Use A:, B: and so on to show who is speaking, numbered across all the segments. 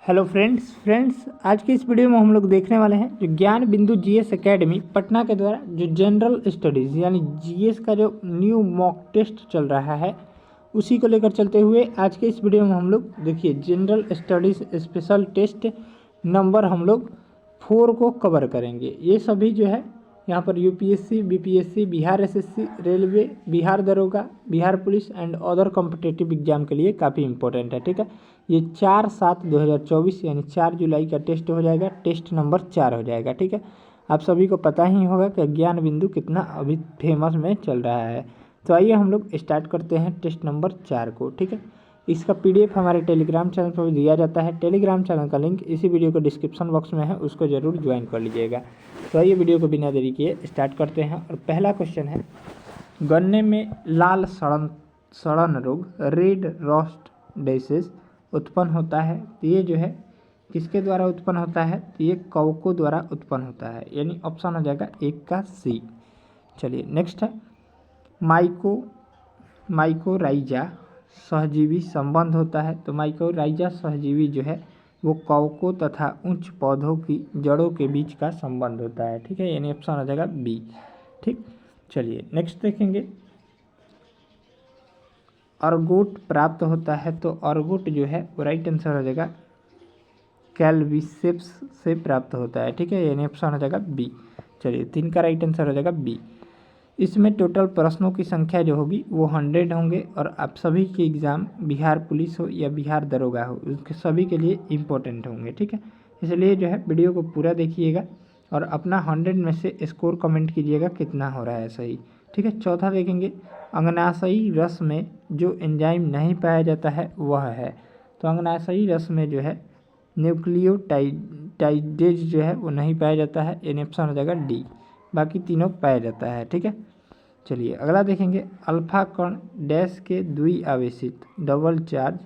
A: Hello friends आज की इस वीडियो में हम लोग देखने वाले हैं जो ज्ञान बिंदु जीएस एकेडमी पटना के द्वारा जो जनरल स्टडीज़ यानी जीएस का जो न्यू मॉक टेस्ट चल रहा है उसी को लेकर चलते हुए आज के इस वीडियो में हम लोग देखिए general studies special test number हम लोग 4 को कवर करेंगे। ये सभी जो है यहाँ पर UPSC, BPSC, Bihar SSC, railway, Bihar दरोगा, Bihar police and other competitive exam के लिए काफ़ी इंपॉर्टेंट है। ठीक है, ये 4/7/2024 यानी 4 जुलाई का टेस्ट हो जाएगा, टेस्ट नंबर 4 हो जाएगा। ठीक है, आप सभी को पता ही होगा कि ज्ञान बिंदु कितना अभी फेमस में चल रहा है। तो आइए हम लोग स्टार्ट करते हैं टेस्ट नंबर 4 को। ठीक है, इसका पीडीएफ हमारे टेलीग्राम चैनल पर भी दिया जाता है। टेलीग्राम चैनल का लिंक इसी वीडियो को डिस्क्रिप्शन बॉक्स में है, उसको जरूर ज्वाइन कर लीजिएगा। तो आइए वीडियो को बिना देरी किए स्टार्ट करते हैं। और पहला क्वेश्चन है, गन्ने में लाल सड़न रोग रेड रोस्ट डिसीज उत्पन्न होता है, तो ये जो है किसके द्वारा उत्पन्न होता है? तो ये कवकों द्वारा उत्पन्न होता है, यानी ऑप्शन हो जाएगा 1 का सी। चलिए नेक्स्ट है, माइकोराइजा सहजीवी संबंध होता है, तो माइकोराइजा सहजीवी जो है वो कवकों तथा उच्च पौधों की जड़ों के बीच का संबंध होता है। ठीक है, यानी ऑप्शन हो जाएगा बी। ठीक, चलिए नेक्स्ट देखेंगे, अर्गोट प्राप्त होता है, तो अर्गोट जो है वो राइट आंसर हो जाएगा कैल्विसेप्स से प्राप्त होता है। ठीक है, यानी ऑप्शन हो जाएगा बी। चलिए 3 का राइट आंसर हो जाएगा बी। इसमें टोटल प्रश्नों की संख्या जो होगी वो 100 होंगे और आप सभी के एग्ज़ाम बिहार पुलिस हो या बिहार दरोगा हो उसके सभी के लिए इम्पोर्टेंट होंगे। ठीक है, इसलिए जो है वीडियो को पूरा देखिएगा और अपना 100 में से स्कोर कमेंट कीजिएगा कितना हो रहा है सही। ठीक है, चौथा देखेंगे, अंगनाशयी रस में जो एंजाइम नहीं पाया जाता है वह है, तो अंगनाशयी रस में जो है न्यूक्लियोटाइडेज जो है वो नहीं पाया जाता है, यानी ऑप्शन हो जाएगा डी। बाकी तीनों पाया जाता है। ठीक है, चलिए अगला देखेंगे, अल्फा कण डैश के द्विआवेशित डबल चार्ज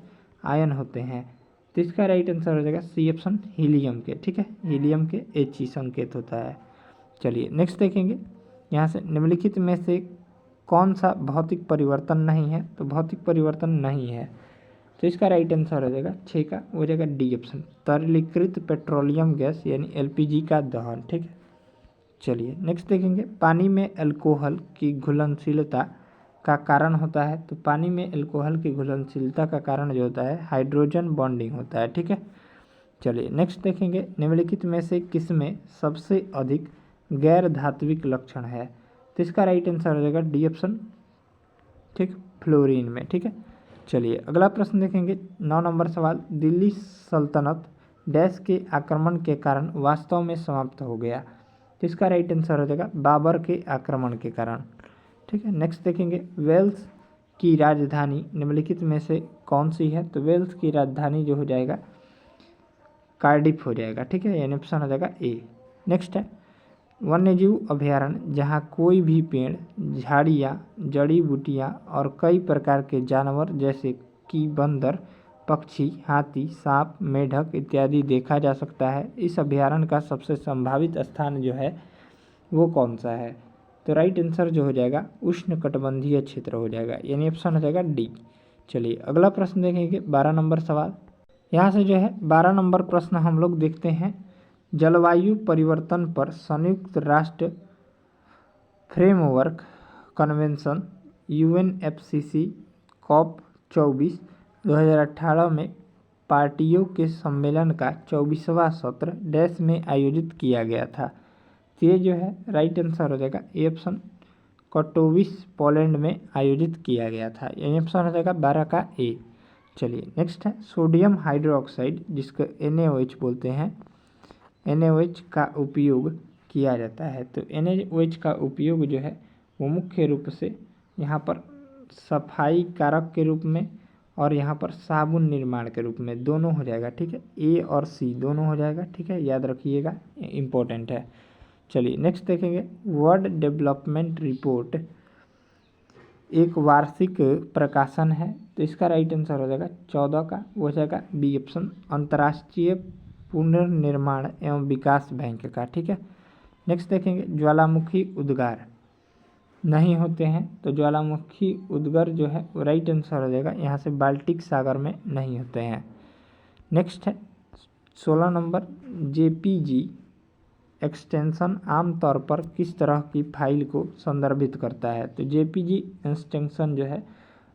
A: आयन होते हैं, तो इसका राइट आंसर हो जाएगा सी ऑप्शन हीलियम के। ठीक है, हीलियम के He संकेत होता है। चलिए नेक्स्ट देखेंगे, यहाँ से निम्नलिखित में से कौन सा भौतिक परिवर्तन नहीं है? तो भौतिक परिवर्तन नहीं है, तो इसका राइट आंसर हो जाएगा 6 का हो जाएगा डी ऑप्शन, तरलीकृत पेट्रोलियम गैस यानी एलपीजी का दहन। ठीक है, चलिए नेक्स्ट देखेंगे, पानी में अल्कोहल की घुलनशीलता का कारण होता है, तो पानी में अल्कोहल की घुलनशीलता का कारण जो होता है हाइड्रोजन बॉन्डिंग होता है। ठीक है, चलिए नेक्स्ट देखेंगे, निम्नलिखित में से किसमें सबसे अधिक गैर धात्विक लक्षण है? तो इसका राइट आंसर हो जाएगा डी ऑप्शन, ठीक, फ्लोरीन में। ठीक है, चलिए अगला प्रश्न देखेंगे, 9 नंबर सवाल, दिल्ली सल्तनत डैश के आक्रमण के कारण वास्तव में समाप्त हो गया, तो इसका राइट आंसर हो जाएगा बाबर के आक्रमण के कारण। ठीक है, नेक्स्ट देखेंगे, वेल्स की राजधानी निम्नलिखित में से कौन सी है? तो वेल्स की राजधानी जो हो जाएगा कार्डिफ हो जाएगा। ठीक है, यानी ऑप्शन हो जाएगा ए। नेक्स्ट है, वन्यजीव अभयारण्य जहाँ कोई भी पेड़, झाड़ियाँ, जड़ी बूटियाँ और कई प्रकार के जानवर जैसे कि बंदर, पक्षी, हाथी, सांप, मेढक इत्यादि देखा जा सकता है, इस अभयारण्य का सबसे संभावित स्थान जो है वो कौन सा है? तो राइट आंसर जो हो जाएगा उष्णकटिबंधीय क्षेत्र हो जाएगा, यानी ऑप्शन हो जाएगा डी। चलिए अगला प्रश्न देखेंगे, 12 नंबर सवाल, यहाँ से जो है 12 नंबर प्रश्न हम लोग देखते हैं, जलवायु परिवर्तन पर संयुक्त राष्ट्र फ्रेमवर्क कन्वेंशन UNFCCC COP24 2018 में पार्टियों के सम्मेलन का 24वां सत्र डैश में आयोजित किया गया था, तो ये जो है राइट आंसर हो जाएगा ए ऑप्शन, कटोविस पोलैंड में आयोजित किया गया था, यानी ऑप्शन हो जाएगा 12 का ए। चलिए नेक्स्ट है, सोडियम हाइड्रोक्साइड जिसको NaOH बोलते हैं, NaOH का उपयोग किया जाता है, तो NaOH का उपयोग जो है वो मुख्य रूप से यहाँ पर सफाई कारक के रूप में और यहाँ पर साबुन निर्माण के रूप में दोनों हो जाएगा। ठीक है, ए और सी दोनों हो जाएगा। ठीक है, याद रखिएगा, इम्पोर्टेंट है। चलिए नेक्स्ट देखेंगे, वर्ल्ड डेवलपमेंट रिपोर्ट एक वार्षिक प्रकाशन है, तो इसका राइट आंसर हो जाएगा 14 का वो हो जाएगा बी ऑप्शन, अंतर्राष्ट्रीय पुनर्निर्माण एवं विकास बैंक का। ठीक है, नेक्स्ट देखेंगे, ज्वालामुखी उद्गार नहीं होते हैं, तो ज्वालामुखी उद्गार जो है वो राइट आंसर हो जाएगा यहाँ से बाल्टिक सागर में नहीं होते हैं। नेक्स्ट है, 16 नंबर, जेपीजी एक्सटेंशन आमतौर पर किस तरह की फाइल को संदर्भित करता है? तो जेपीजी एक्सटेंशन जो है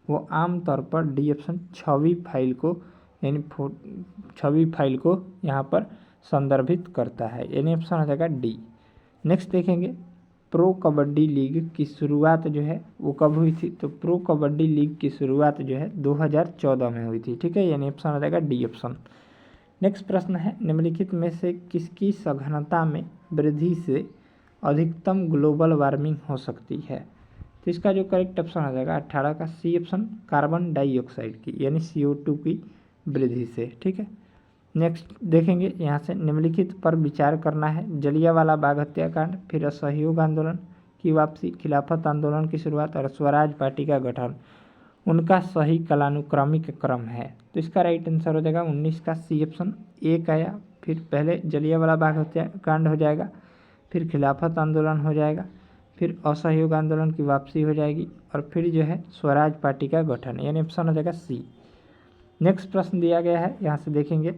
A: वो आमतौर पर डी ऑप्शन छवि फाइल को यानी छवि फाइल को यहाँ पर संदर्भित करता है, यानी ऑप्शन हो जाएगा डी। नेक्स्ट देखेंगे, प्रो कबड्डी लीग की शुरुआत जो है वो कब हुई थी? तो प्रो कबड्डी लीग की शुरुआत जो है 2014 में हुई थी, ठीक है, यानी ऑप्शन हो जाएगा डी ऑप्शन। नेक्स्ट प्रश्न है, निम्नलिखित में से किसकी सघनता में वृद्धि से अधिकतम ग्लोबल वार्मिंग हो सकती है? तो इसका जो करेक्ट ऑप्शन आ जाएगा 18 का सी ऑप्शन, कार्बन डाइऑक्साइड की यानी CO2 की वृद्धि से, ठीक है। नेक्स्ट देखेंगे यहाँ से, निम्नलिखित पर विचार करना है, जलियांवाला बाग हत्याकांड, फिर असहयोग आंदोलन की वापसी, खिलाफत आंदोलन की शुरुआत और स्वराज पार्टी का गठन, उनका सही कालानुक्रमिक क्रम है। तो इसका राइट आंसर हो जाएगा 19 का सी ऑप्शन, एक आया, फिर पहले जलियांवाला बाग हत्याकांड हो जाएगा, फिर खिलाफत आंदोलन हो जाएगा, फिर असहयोग आंदोलन की वापसी हो जाएगी और फिर जो है स्वराज पार्टी का गठन, यानी ऑप्शन हो जाएगा सी। नेक्स्ट प्रश्न दिया गया है, यहाँ से देखेंगे,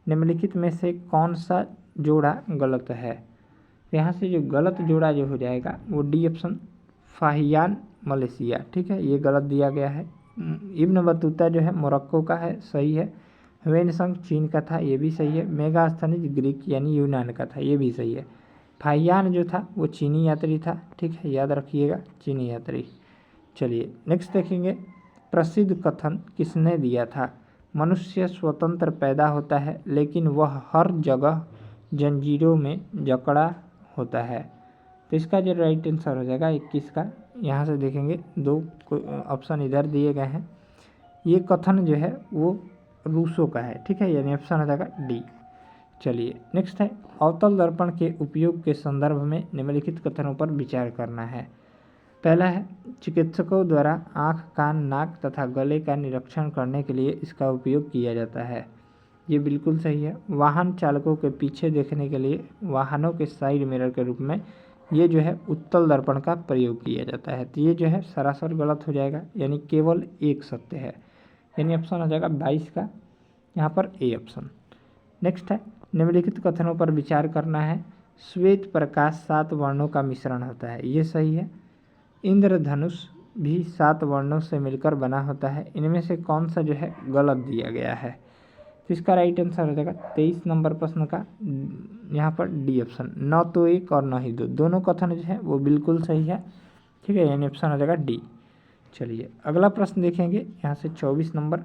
A: निम्नलिखित में से कौन सा जोड़ा गलत है? यहाँ से जो गलत जोड़ा जो हो जाएगा वो डी ऑप्शन, फाहियान मलेशिया, ठीक है, ये गलत दिया गया है। इब्न बतूता जो है मोरक्को का है, सही है। ह्वेनसंग चीन का था, ये भी सही है। मेगास्थनीज ग्रीक यानी यूनान का था, ये भी सही है। फाहियान जो था वो चीनी यात्री था, ठीक है, याद रखिएगा, चीनी यात्री। चलिए नेक्स्ट देखेंगे, प्रसिद्ध कथन किसने दिया था? मनुष्य स्वतंत्र पैदा होता है लेकिन वह हर जगह जंजीरों में जकड़ा होता है। तो इसका जो राइट आंसर हो जाएगा 21 का। यहाँ से देखेंगे दो ऑप्शन इधर दिए गए हैं, ये कथन जो है वो रूसो का है, ठीक है, यानी ऑप्शन हो जाएगा डी। चलिए नेक्स्ट है, अवतल दर्पण के उपयोग के संदर्भ में निम्नलिखित कथनों पर विचार करना है। पहला है, चिकित्सकों द्वारा आँख, कान, नाक तथा गले का निरीक्षण करने के लिए इसका उपयोग किया जाता है, ये बिल्कुल सही है। वाहन चालकों के पीछे देखने के लिए वाहनों के साइड मिरर के रूप में ये जो है उत्तल दर्पण का प्रयोग किया जाता है, तो ये जो है सरासर गलत हो जाएगा, यानी केवल एक सत्य है, यानी ऑप्शन हो जाएगा 22 का यहाँ पर ए ऑप्शन। नेक्स्ट है, निम्नलिखित कथनों पर विचार करना है, श्वेत प्रकाश 7 वर्णों का मिश्रण होता है, ये सही है। इंद्रधनुष भी 7 वर्णों से मिलकर बना होता है, इनमें से कौन सा जो है गलत दिया गया है? तो इसका राइट आंसर हो जाएगा 23 नंबर प्रश्न का यहाँ पर डी ऑप्शन, न तो एक और न ही दो, दोनों कथन जो है वो बिल्कुल सही है, ठीक है, यानी ऑप्शन हो जाएगा डी। चलिए अगला प्रश्न देखेंगे, यहाँ से 24 नंबर,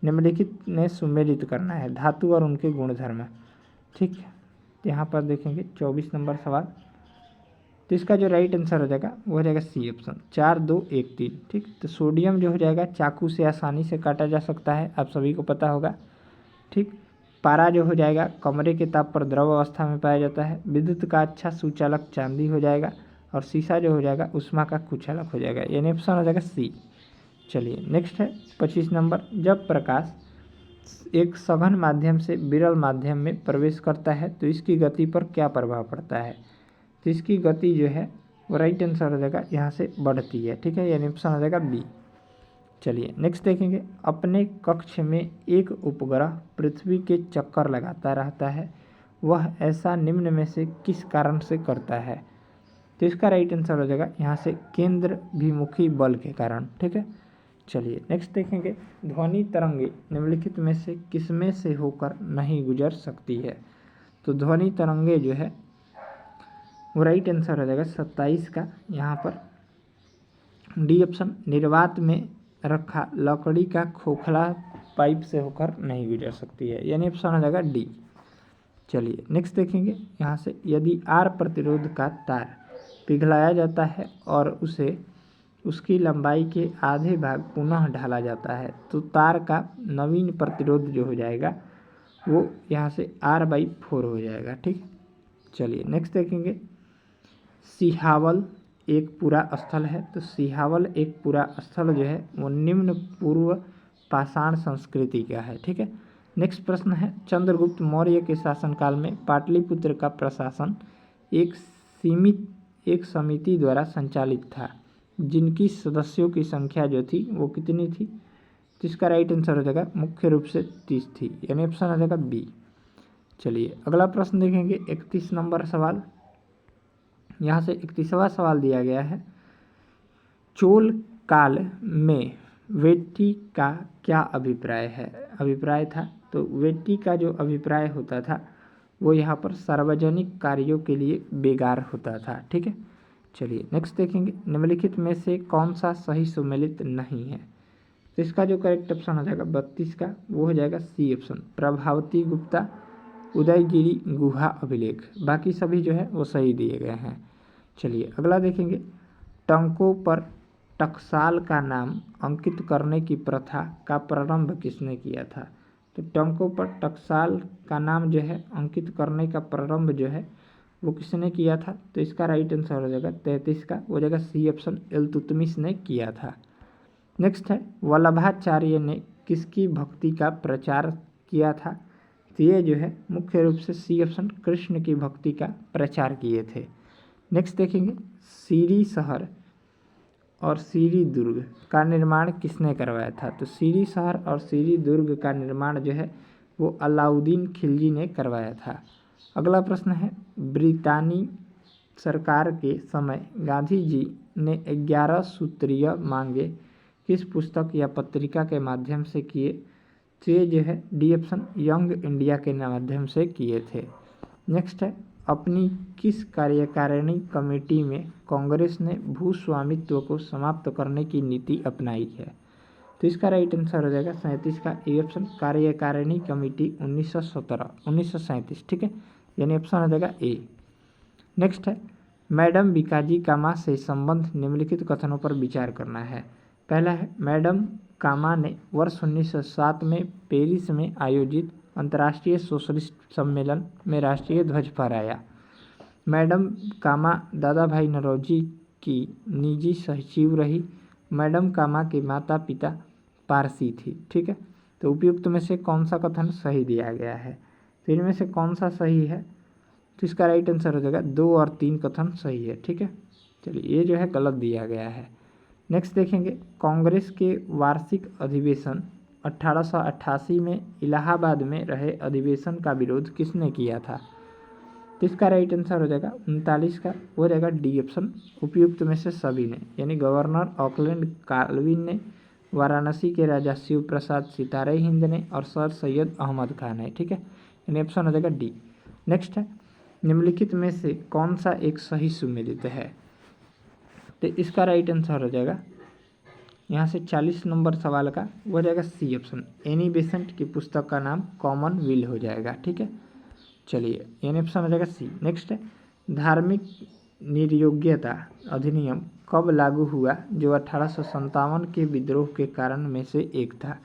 A: निम्नलिखित ने सुमेलित करना है धातु और उनके गुणधर्म, ठीक है, यहाँ पर देखेंगे 24 नंबर सवाल। तो इसका जो राइट आंसर हो जाएगा वो हो जाएगा सी ऑप्शन, 4, 2, 1, 3, ठीक। तो सोडियम जो हो जाएगा चाकू से आसानी से काटा जा सकता है, आप सभी को पता होगा, ठीक। पारा जो हो जाएगा कमरे के ताप पर द्रव अवस्था में पाया जाता है। विद्युत का अच्छा सुचालक चांदी हो जाएगा और शीशा जो हो जाएगा उष्मा का कुचालक हो जाएगा, यानी ऑप्शन हो जाएगा सी। चलिए नेक्स्ट है 25 नंबर, जब प्रकाश एक सघन माध्यम से विरल माध्यम में प्रवेश करता है तो इसकी गति पर क्या प्रभाव पड़ता है? तो इसकी गति जो है वो राइट आंसर हो जाएगा यहाँ से बढ़ती है, ठीक है, यानी ऑप्शन हो जाएगा बी। चलिए नेक्स्ट देखेंगे, अपने कक्ष में एक उपग्रह पृथ्वी के चक्कर लगाता रहता है, वह ऐसा निम्न में से किस कारण से करता है? तो इसका राइट आंसर हो जाएगा यहाँ से केंद्रभिमुखी बल के कारण, ठीक है। चलिए नेक्स्ट देखेंगे, ध्वनि तरंगे निम्नलिखित में से किसमें से होकर नहीं गुजर सकती है? तो ध्वनि तरंगे जो है वो राइट आंसर हो जाएगा 27 का यहाँ पर डी ऑप्शन, निर्वात में रखा लकड़ी का खोखला पाइप से होकर नहीं गुजर सकती है, यानी ऑप्शन हो जाएगा डी। चलिए नेक्स्ट देखेंगे, यहाँ से यदि आर प्रतिरोध का तार पिघलाया जाता है और उसे उसकी लंबाई के आधे भाग पुनः ढाला जाता है तो तार का नवीन प्रतिरोध जो हो जाएगा वो यहाँ से R/4 हो जाएगा, ठीक। चलिए नेक्स्ट देखेंगे, सिहावल एक पूरा स्थल है, तो सिहावल एक पूरा स्थल जो है वो निम्न पूर्व पाषाण संस्कृति का है, ठीक है। नेक्स्ट प्रश्न है, चंद्रगुप्त मौर्य के शासनकाल में पाटलिपुत्र का प्रशासन एक समिति द्वारा संचालित था, जिनकी सदस्यों की संख्या जो थी वो कितनी थी? तो इसका राइट आंसर हो जाएगा मुख्य रूप से 30 थी, यानी ऑप्शन हो जाएगा बी। चलिए अगला प्रश्न देखेंगे 31 नंबर सवाल। यहाँ से 31वां सवाल दिया गया है, चोल काल में वेट्टी का क्या अभिप्राय था। तो वेट्टी का जो अभिप्राय होता था वो यहाँ पर सार्वजनिक कार्यों के लिए बेगार होता था। ठीक है, चलिए नेक्स्ट देखेंगे, निम्नलिखित में से कौन सा सही सुमेलित नहीं है। तो इसका जो करेक्ट ऑप्शन हो जाएगा 32 का, वो हो जाएगा सी ऑप्शन, प्रभावती गुप्ता उदयगिरी गुहा अभिलेख। बाकी सभी जो है वो सही दिए गए हैं। चलिए अगला देखेंगे, टंकों पर टकसाल का नाम अंकित करने की प्रथा का प्रारंभ किसने किया था। तो टंकों पर टकसाल का नाम जो है अंकित करने का प्रारंभ जो है वो किसने किया था। तो इसका राइट आंसर हो जाएगा 33 का, हो जाएगा सी ऑप्शन, इल्तुतमिश ने किया था। नेक्स्ट है, वल्लभाचार्य ने किसकी भक्ति का प्रचार किया था। तो ये जो है मुख्य रूप से सी ऑप्शन, कृष्ण की भक्ति का प्रचार किए थे। नेक्स्ट देखेंगे, सीरी शहर और सीरी दुर्ग का निर्माण किसने करवाया था। तो सीरी शहर और सीरी दुर्ग का निर्माण जो है वो अलाउद्दीन खिलजी ने करवाया था। अगला प्रश्न है, ब्रितानी सरकार के समय गांधी जी ने 11 सूत्रीय मांगे किस पुस्तक या पत्रिका के माध्यम से किए। तो ये जो है डी ऑप्शन, यंग इंडिया के माध्यम से किए थे। नेक्स्ट है, अपनी किस कार्यकारिणी कमेटी में कांग्रेस ने भू स्वामित्व को समाप्त करने की नीति अपनाई है। तो इसका राइट आंसर हो जाएगा 37 का, ए ऑप्शन, कार्यकारिणी कमेटी 1937। ठीक है, यानी ऑप्शन हो जाएगा ए। नेक्स्ट है, मैडम बीकाजी कामा से संबंध निम्नलिखित कथनों पर विचार करना है। पहला है, मैडम कामा ने वर्ष 1907 में पेरिस में आयोजित अंतर्राष्ट्रीय सोशलिस्ट सम्मेलन में राष्ट्रीय ध्वज फहराया। मैडम कामा दादा भाई नौरोजी की निजी सचिव रही। मैडम कामा के माता पिता पारसी थी। ठीक है, तो उपयुक्त में से कौन सा कथन सही दिया गया है। तो इनमें से कौन सा सही है। तो इसका राइट आंसर हो जाएगा 2 और 3 कथन सही है। ठीक है, चलिए ये जो है गलत दिया गया है। नेक्स्ट देखेंगे, कांग्रेस के वार्षिक अधिवेशन 1888 में इलाहाबाद में रहे अधिवेशन का विरोध किसने किया था। तो इसका राइट आंसर हो जाएगा 39 का, हो जाएगा डी ऑप्शन, उपयुक्त में से सभी ने, यानी गवर्नर ऑकलैंड काल्विन ने, वाराणसी के राजा शिव प्रसाद सितारे हिंद ने और सर सैयद अहमद खान ने। ठीक है, यानी ऑप्शन हो जाएगा डी। नेक्स्ट है, निम्नलिखित में से कौन सा एक सही सुमेलित है। तो इसका राइट आंसर हो जाएगा यहाँ से 40 नंबर सवाल का, वो हो जाएगा सी ऑप्शन, एनी बेसेंट की पुस्तक का नाम कॉमनवेल्थ हो जाएगा। ठीक है, चलिए यानी ऑप्शन हो जाएगा सी। नेक्स्ट है, धार्मिक निर्योग्यता अधिनियम कब लागू हुआ जो 1857 के विद्रोह के कारण में से एक था।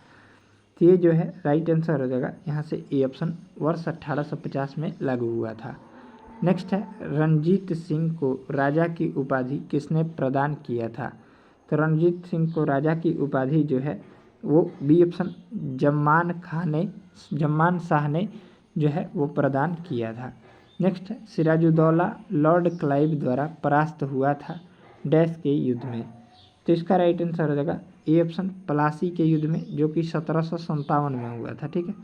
A: तो ये जो है राइट आंसर हो जाएगा यहाँ से ए ऑप्शन, वर्ष 1850 में लागू हुआ था। नेक्स्ट है, रणजीत सिंह को राजा की उपाधि किसने प्रदान किया था। तो रणजीत सिंह को राजा की उपाधि जो है वो बी ऑप्शन, जम्मान शाह ने जो है वो प्रदान किया था। नेक्स्ट है, सिराजुद्दौला लॉर्ड क्लाइव द्वारा परास्त हुआ था डैश के युद्ध में। तो इसका राइट आंसर हो जाएगा ए ऑप्शन, प्लासी के युद्ध में, जो कि 1757 में हुआ था। ठीक है,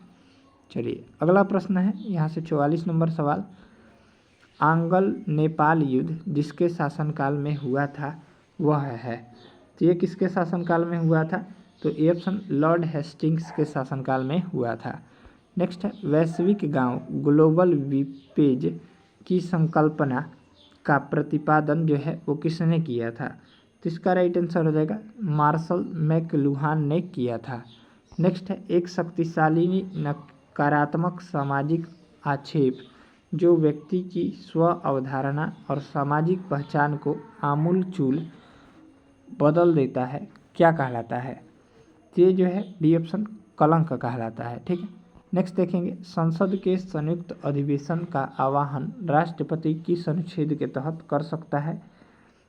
A: चलिए अगला प्रश्न है यहाँ से 44 नंबर सवाल, आंगल नेपाल युद्ध जिसके शासनकाल में हुआ था वह है। तो ये किसके शासनकाल में हुआ था। तो ए ऑप्शन, लॉर्ड हेस्टिंग्स के शासनकाल में हुआ था। नेक्स्ट है, वैश्विक गांव ग्लोबल विपेज की संकल्पना का प्रतिपादन जो है वो किसने किया था। तो इसका राइट आंसर हो जाएगा मार्शल मैकलुहान ने किया था। नेक्स्ट है, एक शक्तिशाली नकारात्मक सामाजिक आक्षेप जो व्यक्ति की स्व अवधारणा और सामाजिक पहचान को आमूलचूल बदल देता है क्या कहलाता है। तो ये जो है डी ऑप्शन, कलंक कहलाता है। ठीक है, नेक्स्ट देखेंगे, संसद के संयुक्त अधिवेशन का आह्वान राष्ट्रपति किस अनुच्छेद के तहत कर सकता है।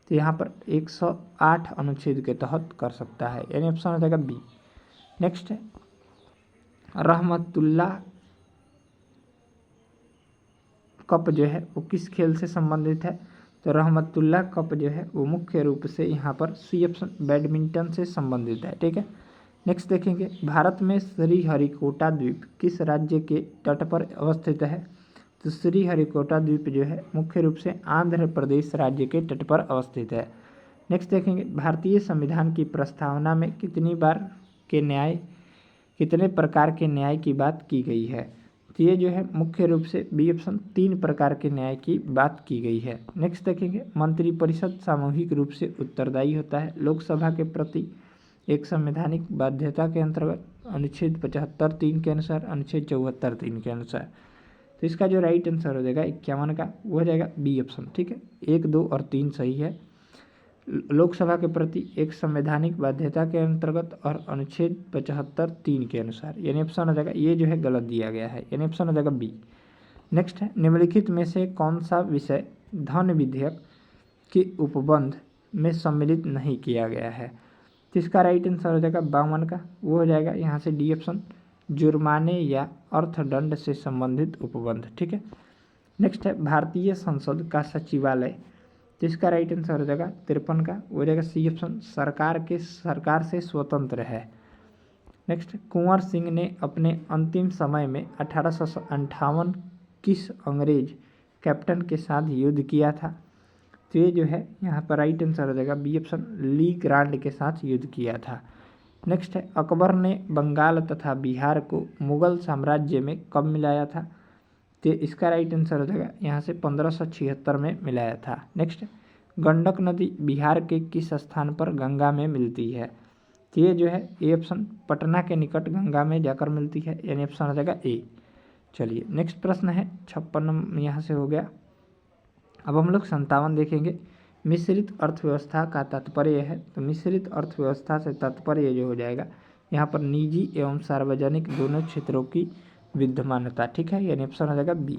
A: तो यहाँ पर 108 अनुच्छेद के तहत कर सकता है, यानी ऑप्शन हो जाएगा बी। नेक्स्ट है, रहमतुल्लाह कप जो है वो किस खेल से संबंधित है। तो रहमतुल्लाह कप जो है वो मुख्य रूप से यहाँ पर सी ऑप्शन, बैडमिंटन से संबंधित है। ठीक है, नेक्स्ट देखेंगे, भारत में श्रीहरिकोटा द्वीप किस राज्य के तट पर अवस्थित है? तो श्रीहरिकोटा द्वीप जो है मुख्य रूप से आंध्र प्रदेश राज्य के तट पर अवस्थित है। नेक्स्ट देखेंगे, भारतीय संविधान की प्रस्तावना में कितने प्रकार के न्याय की बात की गई है? तो ये जो है मुख्य रूप से बी ऑप्शन 3 प्रकार के न्याय की बात की गई है। नेक्स्ट देखेंगे, मंत्रिपरिषद सामूहिक रूप से उत्तरदायी होता है लोकसभा के प्रति एक संवैधानिक बाध्यता के अंतर्गत अनुच्छेद 75(3) के अनुसार, अनुच्छेद 74(3) के अनुसार। तो इसका जो राइट आंसर हो जाएगा 51 का, वो हो जाएगा बी ऑप्शन। ठीक है, 1, 2 और 3 सही है। लोकसभा के प्रति एक संवैधानिक बाध्यता के अंतर्गत और अनुच्छेद 75(3) के अनुसार, यानी ऑप्शन हो जाएगा, ये जो है गलत दिया गया है, यानी ऑप्शन हो जाएगा बी। नेक्स्ट है, निम्नलिखित में से कौन सा विषय धन विधेयक के उपबंध में सम्मिलित नहीं किया गया है? तो इसका राइट आंसर हो जाएगा 52 का, वो हो जाएगा यहाँ से डी ऑप्शन, जुर्माने या अर्थदंड से संबंधित उपबंध। ठीक है। नेक्स्ट है, भारतीय संसद का सचिवालय, तो इसका राइट आंसर हो जाएगा 53 का, वो हो जाएगा सी ऑप्शन, सरकार से स्वतंत्र है। नेक्स्ट, कुंवर सिंह ने अपने अंतिम समय में 1858 किस अंग्रेज कैप्टन के साथ युद्ध किया था? तो ये जो है यहाँ पर राइट आंसर हो जाएगा बी ऑप्शन, ली ग्रांड के साथ युद्ध किया था। नेक्स्ट है, अकबर ने बंगाल तथा बिहार को मुगल साम्राज्य में कब मिलाया था? तो इसका राइट आंसर हो जाएगा यहाँ से 1576 में मिलाया था। नेक्स्ट, गंडक नदी बिहार के किस स्थान पर गंगा में मिलती है? तो ये जो है ए ऑप्शन, पटना के निकट गंगा में जाकर मिलती है, यानी ऑप्शन हो जाएगा ए। चलिए नेक्स्ट प्रश्न है 56 यहाँ से हो गया। अब हम लोग 57 देखेंगे। मिश्रित अर्थव्यवस्था का तात्पर्य है, तो मिश्रित अर्थव्यवस्था से तात्पर्य जो हो जाएगा यहाँ पर निजी एवं सार्वजनिक दोनों क्षेत्रों की विद्यमानता। ठीक है, यानी ऑप्शन हो जाएगा बी।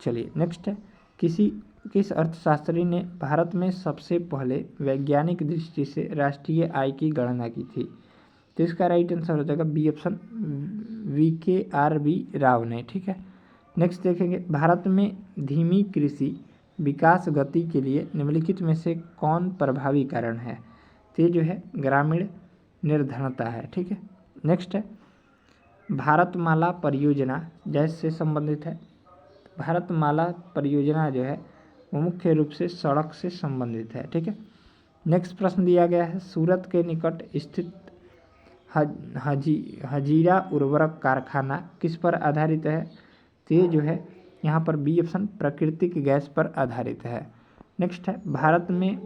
A: चलिए नेक्स्ट है, किस अर्थशास्त्री ने भारत में सबसे पहले वैज्ञानिक दृष्टि से राष्ट्रीय आय की गणना की थी? तो इसका राइट आंसर हो जाएगा बी ऑप्शन, VKRB राव ने। ठीक है। नेक्स्ट देखेंगे, भारत में धीमी कृषि विकास गति के लिए निम्नलिखित में से कौन प्रभावी कारण है? तो ये जो है ग्रामीण निर्धनता है। ठीक है। नेक्स्ट है, भारतमाला परियोजना जैसे संबंधित है। भारतमाला परियोजना जो है वो मुख्य रूप से सड़क से संबंधित है। ठीक है। नेक्स्ट प्रश्न दिया गया है, सूरत के निकट स्थित हजीरा उर्वरक कारखाना किस पर आधारित है? तो ये जो है यहाँ पर बी ऑप्शन, प्राकृतिक गैस पर आधारित है। नेक्स्ट है, भारत में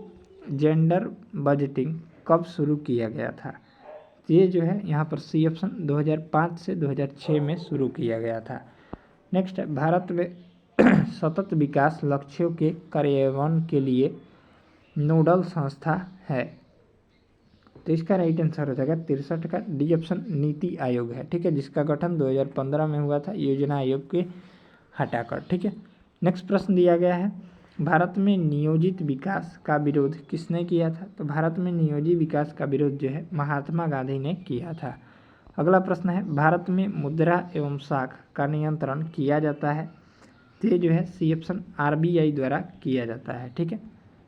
A: जेंडर बजटिंग कब शुरू किया गया था? तो ये जो है यहाँ पर सी ऑप्शन, 2005 से 2006 में शुरू किया गया था। नेक्स्ट है, भारत में सतत विकास लक्ष्यों के कार्यान्वयन के लिए नोडल संस्था है। तो इसका राइट आंसर हो जाएगा 63 का, डी ऑप्शन, नीति आयोग है। ठीक है, जिसका गठन 2015 में हुआ था योजना आयोग के हटाकर। ठीक है। नेक्स्ट प्रश्न दिया गया है, भारत में नियोजित विकास का विरोध किसने किया था? तो भारत में नियोजित विकास का विरोध जो है महात्मा गांधी ने किया था। अगला प्रश्न है, भारत में मुद्रा एवं साख का नियंत्रण किया जाता है? तो ये जो है सी ऑप्शन, RBI द्वारा किया जाता है। ठीक है।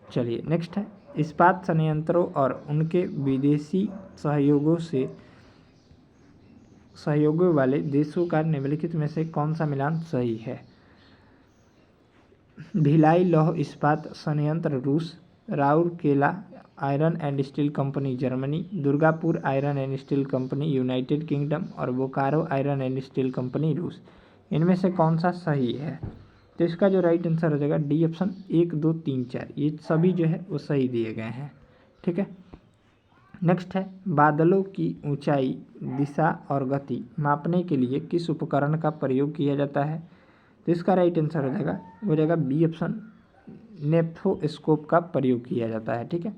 A: चलिए नेक्स्ट है, इस्पात संयंत्रों और उनके विदेशी सहयोगों वाले देशों का निम्नलिखित में से कौन सा मिलान सही है? भिलाई लौह इस्पात संयंत्र रूस, Rourkela iron and steel company Germany, Durgapur iron and steel company United Kingdom और Bokaro iron and steel company रूस, इनमें से कौन सा सही है? तो इसका जो राइट आंसर हो जाएगा डी ऑप्शन, 1, 2, 3, 4, ये सभी जो है वो सही दिए गए हैं। ठीक है। नेक्स्ट है, बादलों की ऊंचाई, दिशा और गति मापने के लिए किस उपकरण का प्रयोग किया जाता है? तो इसका राइट आंसर हो जाएगा बी ऑप्शन, नेफ्रोस्कोप का प्रयोग किया जाता है। ठीक है।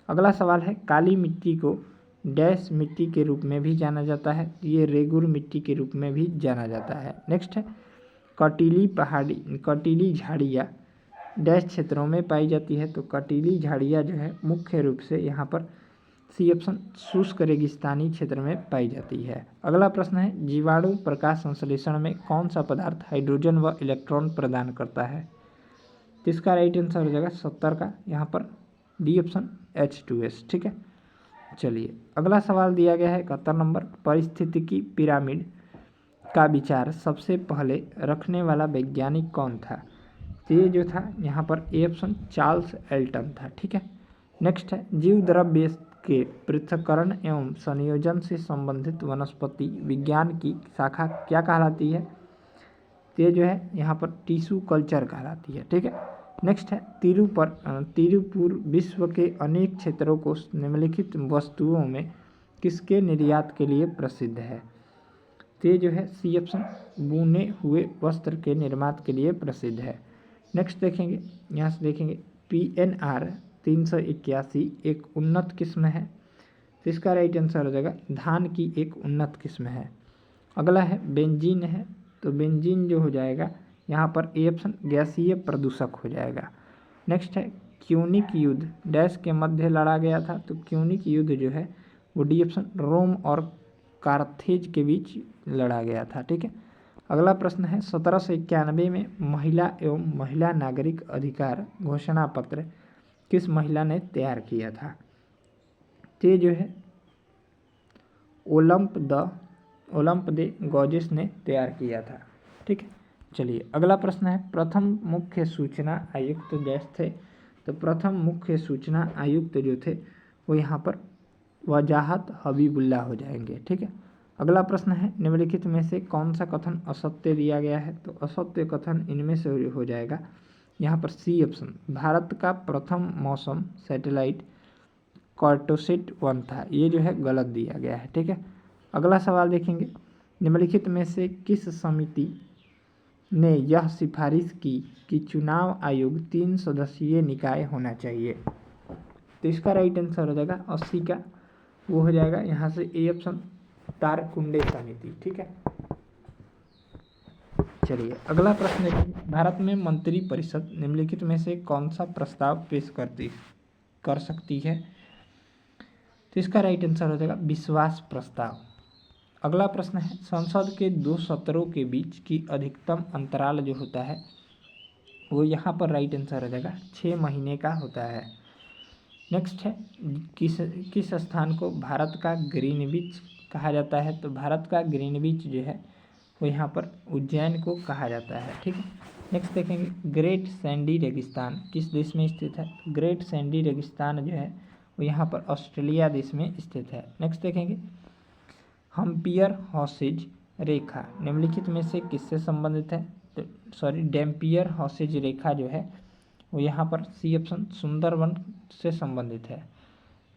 A: अगला सवाल है, काली मिट्टी को डैश मिट्टी के रूप में भी जाना जाता है? ये रेगुर मिट्टी के रूप में भी जाना जाता है। नेक्स्ट है, कटीली झाड़ियाँ डैश क्षेत्रों में पाई जाती है? तो कटीली झाड़ियाँ जो है मुख्य रूप से यहाँ पर सी ऑप्शन, शुष्क रेगिस्तानी क्षेत्र में पाई जाती है। अगला प्रश्न है, जीवाणु प्रकाश संश्लेषण में कौन सा पदार्थ हाइड्रोजन व इलेक्ट्रॉन प्रदान करता है? तो इसका राइट आंसर हो जाएगा 70 का, यहाँ पर डी ऑप्शन, H2S। ठीक है। चलिए अगला सवाल दिया गया है 71 नंबर, पारिस्थितिकी पिरामिड का विचार सबसे पहले रखने वाला वैज्ञानिक कौन था? तो ये जो था यहाँ पर ए ऑप्शन चार्ल्स एल्टन था। ठीक है, नेक्स्ट है जीव द्रव्य के पृथक्करण एवं संयोजन से संबंधित वनस्पति विज्ञान की शाखा क्या कहलाती है? तो ये जो है यहाँ पर टिश्यू कल्चर कहलाती है। ठीक है, नेक्स्ट है तिरुपुर विश्व के अनेक क्षेत्रों को निम्नलिखित वस्तुओं में किसके निर्यात के लिए प्रसिद्ध है? तो ये जो है सी ऑप्शन बुने हुए वस्त्र के निर्माण के लिए प्रसिद्ध है। नेक्स्ट देखेंगे, यहाँ से देखेंगे PNR 381 एक उन्नत किस्म है, तो इसका राइट आंसर हो जाएगा धान की एक उन्नत किस्म है। अगला है बेंजीन है, तो बेंजीन जो हो जाएगा यहाँ पर ए ऑप्शन गैसीय प्रदूषक हो जाएगा। नेक्स्ट है क्यूनिक युद्ध डैश के मध्य लड़ा गया था, तो क्यूनिक युद्ध जो है वो डी ऑप्शन रोम और कार्थेज के बीच लड़ा गया था। ठीक है, अगला प्रश्न है 1791 में महिला एवं महिला नागरिक अधिकार घोषणा पत्र किस महिला ने तैयार किया था? तो ये जो है ओलंप दे गॉजेस ने तैयार किया था। ठीक है, चलिए अगला प्रश्न है प्रथम मुख्य सूचना आयुक्त डैश थे, तो प्रथम मुख्य सूचना आयुक्त जो थे वो यहाँ पर वजाहत हबीबुल्ला हो जाएंगे। ठीक है, अगला प्रश्न है निम्नलिखित में से कौन सा कथन असत्य दिया गया है? तो असत्य कथन इनमें से हो जाएगा यहाँ पर सी ऑप्शन भारत का प्रथम मौसम सैटेलाइट कार्टोसेट 1 था, ये जो है गलत दिया गया है। ठीक है, अगला सवाल देखेंगे निम्नलिखित में से किस समिति ने यह सिफारिश की कि चुनाव आयोग 3 सदस्यीय निकाय होना चाहिए? तो इसका राइट आंसर हो जाएगा 80 का, वो हो जाएगा यहाँ से ए ऑप्शन तारकुंडे समिति। ठीक है, चलिए अगला प्रश्न देखिए भारत में मंत्री परिषद निम्नलिखित में से कौन सा प्रस्ताव पेश कर सकती है? तो इसका राइट आंसर हो जाएगा विश्वास प्रस्ताव। अगला प्रश्न है संसद के 2 सत्रों के बीच की अधिकतम अंतराल जो होता है वो यहाँ पर राइट आंसर हो जाएगा 6 महीने का होता है। नेक्स्ट है किस स्थान को भारत का ग्रीनविच कहा जाता है? तो भारत का ग्रीनविच जो है वो यहाँ पर उज्जैन को कहा जाता है। ठीक है, नेक्स्ट देखेंगे ग्रेट सैंडी रेगिस्तान किस देश में स्थित है? ग्रेट सैंडी रेगिस्तान जो है वो यहाँ पर ऑस्ट्रेलिया देश में स्थित है। नेक्स्ट देखेंगे हम्पियर हॉसेज रेखा निम्नलिखित में से किससे संबंधित है? तो डैम्पियर हॉसेज रेखा जो है वो यहाँ पर सी ऑप्शन सुंदरवन से संबंधित है।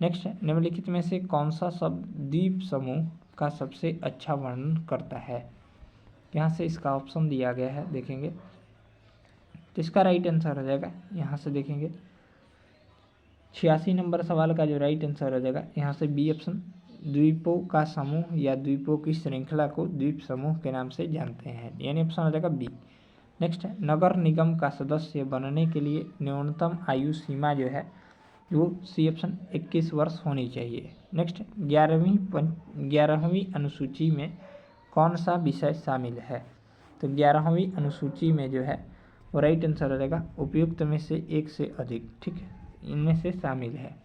A: नेक्स्ट है निम्नलिखित में से कौन सा शब्द द्वीप समूह का सबसे अच्छा वर्णन करता है? यहाँ से इसका ऑप्शन दिया गया है, देखेंगे तो इसका राइट आंसर हो जाएगा यहाँ से देखेंगे 86 नंबर सवाल का जो राइट आंसर हो जाएगा यहाँ से बी ऑप्शन द्वीपों का समूह या द्वीपों की श्रृंखला को द्वीप समूह के नाम से जानते हैं, यानी ऑप्शन हो जाएगा बी। नेक्स्ट है नगर निगम का सदस्य बनने के लिए न्यूनतम आयु सीमा जो है वो सी ऑप्शन 21 वर्ष होनी चाहिए। नेक्स्ट 11वीं अनुसूची में कौन सा विषय शामिल है? तो 11वीं अनुसूची में जो है वो राइट आंसर हो जाएगा उपयुक्त में से एक से अधिक। ठीक है, इनमें से शामिल है।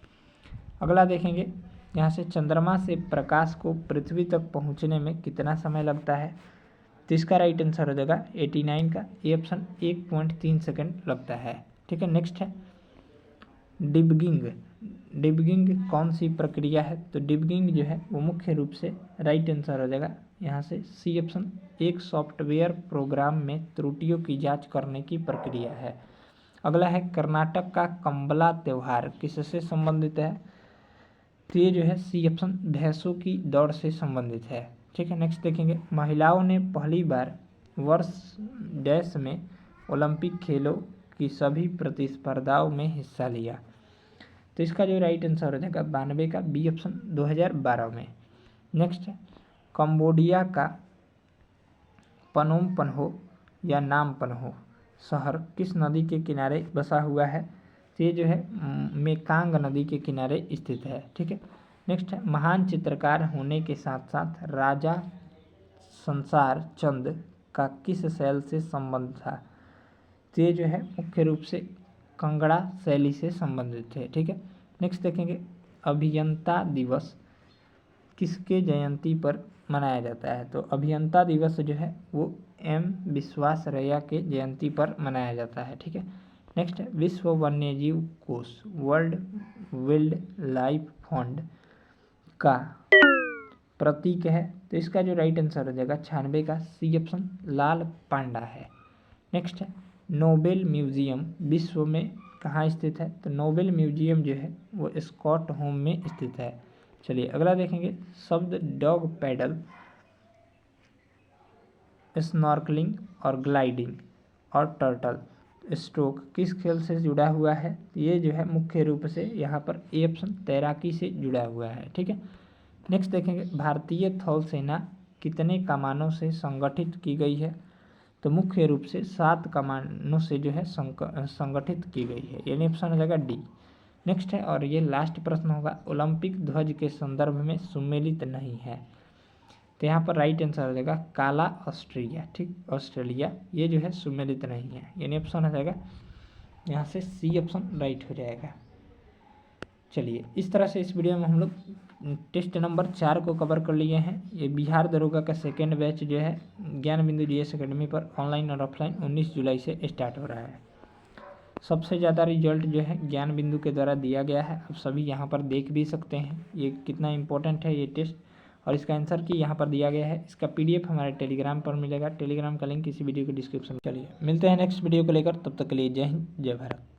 A: अगला देखेंगे यहाँ से चंद्रमा से प्रकाश को पृथ्वी तक पहुँचने में कितना समय लगता है? तो इसका राइट आंसर हो जाएगा 89 का, ए ऑप्शन 1.3 सेकंड लगता है। ठीक है, नेक्स्ट है डिबगिंग कौन सी प्रक्रिया है? तो डिबगिंग जो है वो मुख्य रूप से राइट आंसर हो जाएगा यहाँ से सी ऑप्शन एक सॉफ्टवेयर प्रोग्राम में त्रुटियों की जांच करने की प्रक्रिया है। अगला है कर्नाटक का कंबला त्यौहार किससे संबंधित है? तो ये जो है सी ऑप्शन भैंसों की दौड़ से संबंधित है। ठीक है, नेक्स्ट देखेंगे महिलाओं ने पहली बार वर्ष डैश में ओलंपिक खेलों की सभी प्रतिस्पर्धाओं में हिस्सा लिया? तो इसका जो राइट आंसर हो जाएगा 92 का, बी ऑप्शन 2012 में। नेक्स्ट है कंबोडिया का पनोम पन्हो या नाम पन्हो शहर किस नदी के किनारे बसा हुआ है? तो ये जो है मेकांग नदी के किनारे स्थित है। ठीक है, नेक्स्ट है महान चित्रकार होने के साथ साथ राजा संसार चंद का किस शैल से संबंध था? तो ये जो है मुख्य रूप से कंगड़ा शैली से संबंधित है। ठीक है, नेक्स्ट देखेंगे अभियंता दिवस किसके जयंती पर मनाया जाता है? तो अभियंता दिवस जो है वो एम विश्वेश्वरैया के जयंती पर मनाया जाता है। ठीक है। नेक्स्ट है विश्व वन्यजीव कोष वर्ल्ड वाइल्ड लाइफ फंड का प्रतीक है। तो इसका जो राइट आंसर हो जाएगा 96 का सी ऑप्शन लाल पांडा है। नेक्स्ट है नोबेल म्यूजियम विश्व में कहाँ स्थित है? तो नोबेल म्यूजियम जो है वो स्कॉटहोम में स्थित है। चलिए अगला देखेंगे शब्द डॉग पैडल, स्नॉर्कलिंग और ग्लाइडिंग और टर्टल स्ट्रोक किस खेल से जुड़ा हुआ है? ये जो है मुख्य रूप से यहाँ पर ए ऑप्शन तैराकी से जुड़ा हुआ है। ठीक है। नेक्स्ट देखेंगे भारतीय थल सेना कितने कमानों से संगठित की गई है? तो मुख्य रूप से 7 कमानों से जो है संगठित की गई है, यानी ऑप्शन हो जाएगा डी। नेक्स्ट है और ये लास्ट प्रश्न होगा ओलंपिक ध्वज के संदर्भ में सुमेलित नहीं है। तो यहाँ पर राइट आंसर हो जाएगा काला ऑस्ट्रेलिया। ठीक, ऑस्ट्रेलिया ये जो है सुमेलित नहीं है, यानी ऑप्शन हो जाएगा यहाँ से सी ऑप्शन राइट हो जाएगा। चलिए इस तरह से इस वीडियो में हम लोग टेस्ट नंबर 4 को कवर कर लिए हैं। ये बिहार दरोगा का सेकेंड बैच जो है ज्ञान बिंदु जीएस एकेडमी पर ऑनलाइन और ऑफलाइन 19 जुलाई से स्टार्ट हो रहा है। सबसे ज़्यादा रिजल्ट जो है ज्ञान बिंदु के द्वारा दिया गया है, आप सभी यहाँ पर देख भी सकते हैं ये कितना इंपॉर्टेंट है ये टेस्ट, और इसका आंसर की यहाँ पर दिया गया है। इसका PDF हमारे टेलीग्राम पर मिलेगा, टेलीग्राम का लिंक इसी वीडियो के डिस्क्रिप्शन में। चलिए मिलते हैं नेक्स्ट वीडियो को लेकर, तब तक के लिए जय हिंद जय भारत।